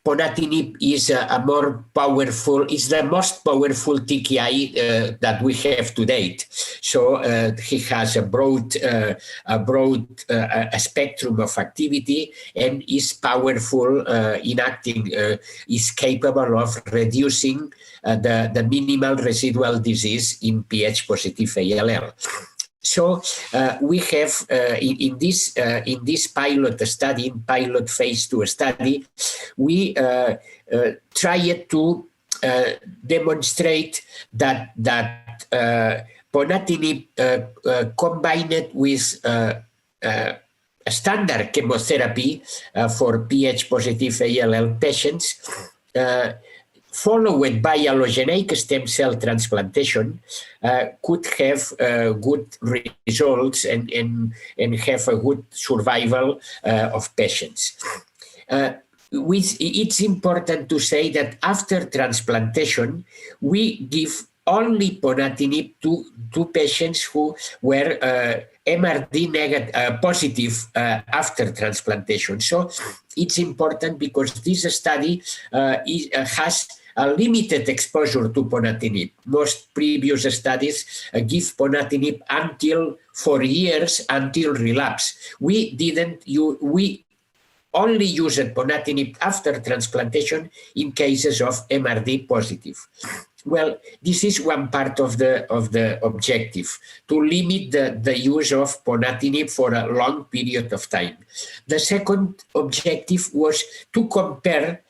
Ponatinib is a more powerful, is the most powerful TKI that we have to date. So he has a broad spectrum of activity and is powerful in acting, is capable of reducing the minimal residual disease in Ph positive ALL. So we have in this pilot study, in pilot phase 2 study, we tried to demonstrate that Ponatinib combined with a standard chemotherapy for Ph positive ALL patients, followed by allogeneic stem cell transplantation, could have good results and have a good survival of patients. It's important to say that after transplantation, we give only Ponatinib to patients who were MRD positive after transplantation. So it's important because this study has a limited exposure to Ponatinib. Most previous studies give Ponatinib until 4 years until relapse. We only used Ponatinib after transplantation in cases of MRD positive. Well, this is one part of the objective, to limit the use of Ponatinib for a long period of time. The second objective was to compare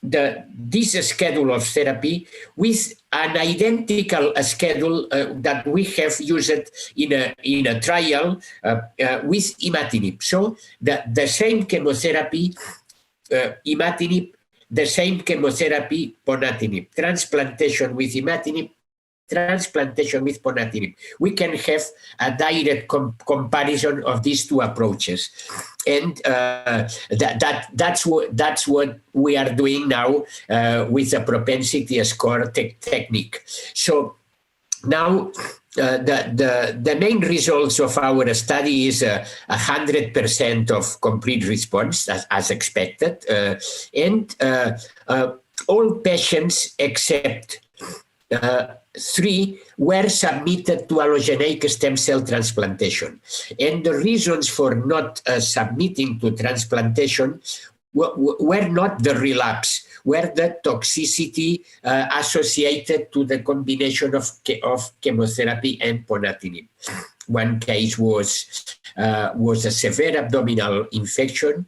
this schedule of therapy with an identical schedule that we have used in a trial with imatinib. So the same chemotherapy, imatinib, the same chemotherapy, Ponatinib, transplantation with imatinib, transplantation with Ponatinib. We can have a direct comparison of these two approaches. And that's what we are doing now with the propensity score technique. So now the main results of our study is 100% of complete response as expected, and all patients except 3 were submitted to allogeneic stem cell transplantation. And the reasons for not submitting to transplantation were not the relapse, were the toxicity associated to the combination of chemotherapy and Ponatinib. One case was a severe abdominal infection.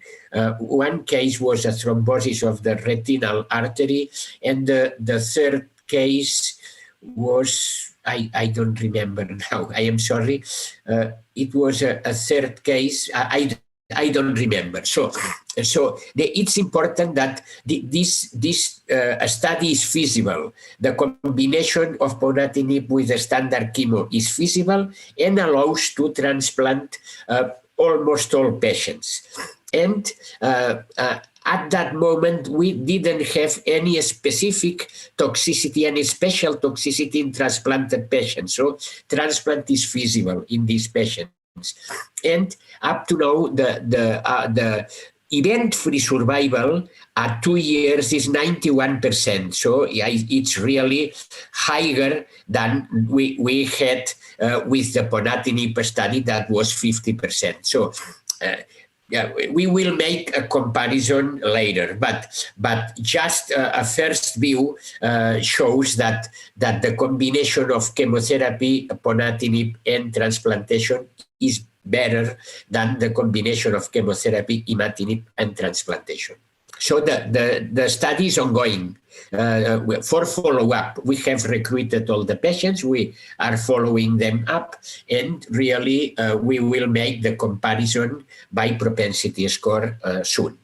One case was a thrombosis of the retinal artery. And the third case was, I don't remember now, I am sorry. It was a third case, I don't remember. So it's important that this study is feasible. The combination of Ponatinib with the standard chemo is feasible and allows to transplant almost all patients. And at that moment, we didn't have any specific toxicity, any special toxicity in transplanted patients. So transplant is feasible in these patients. And up to now, the event-free survival at 2 years is 91%. So it's really higher than we had with the Ponatinib study that was 50%. So yeah, we will make a comparison later, but just a first view shows that the combination of chemotherapy, Ponatinib, and transplantation is better than the combination of chemotherapy, imatinib, and transplantation. So the study is ongoing. For follow-up, we have recruited all the patients, we are following them up, and really we will make the comparison by propensity score soon.